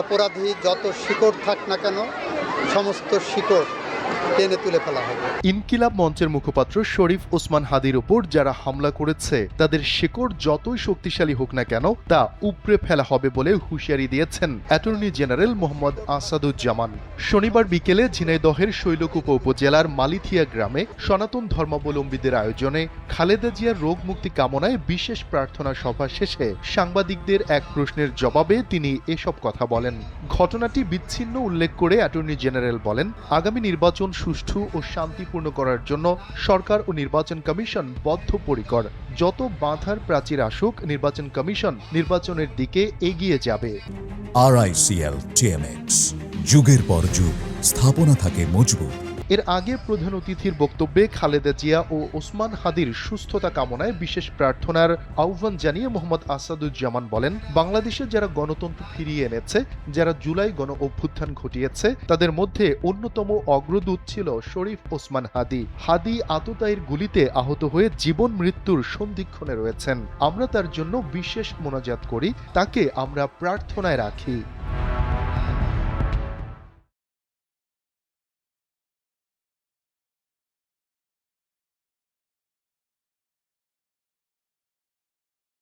অপরাধী যত শিকড় থাক না কেন সমস্ত শিকড় টেনে তুলে ফেলা হবে। ইনকিলাব মঞ্চের মুখপাত্র শরীফ ওসমান হাদির উপর যারা হামলা করেছে তাদের শিকড় যতই শক্তিশালী হোক না কেন তা উপড়ে ফেলা হবে বলে হুঁশিয়ারি দিয়েছেন অ্যাটর্নি জেনারেল মোহাম্মদ আসাদুজ্জামান। শনিবার বিকেলে ঝিনাইদহের শৈলকুপা উপজেলার মালিথিয়া গ্রামে সনাতন ধর্মাবলম্বীদের আয়োজনে খালেদা জিয়ার রোগ মুক্তি কামনায় বিশেষ প্রার্থনা সভা শেষে সাংবাদিকদের এক প্রশ্নের জবাবে তিনি এসব কথা বলেন। ঘটনাটি বিচ্ছিন্ন উল্লেখ করে অ্যাটর্নি জেনারেল বলেন, আগামী নির্বাচন সুষ্ঠু ও শান্তিপূর্ণ করার জন্য সরকার ও নির্বাচন কমিশন বদ্ধপরিকর। যত বাধার প্রাচীর আসুক, নির্বাচন কমিশন নির্বাচনের দিকে এগিয়ে যাবে। RICL TMX, যুগের পর যুগ স্থাপনা থাকে মজবুত। এর আগে প্রধান অতিথির বক্তব্যে খালেদা জিয়া ও ওসমান হাদির সুস্থতা কামনায় বিশেষ প্রার্থনার আহ্বান জানিয়ে মোহাম্মদ আসাদুজ্জামান বলেন, বাংলাদেশে যারা গণতন্ত্র ফিরিয়ে এনেছে, যারা জুলাই গণ অভ্যুত্থান ঘটিয়েছে, তাদের মধ্যে অন্যতম অগ্রদূত ছিল শরীফ ওসমান হাদি। হাদি আততায়ীর গুলিতে আহত হয়ে জীবন মৃত্যুর সন্ধিক্ষণে রয়েছেন। আমরা তার জন্য বিশেষ মোনাজাত করি, তাকে আমরা প্রার্থনায় রাখি।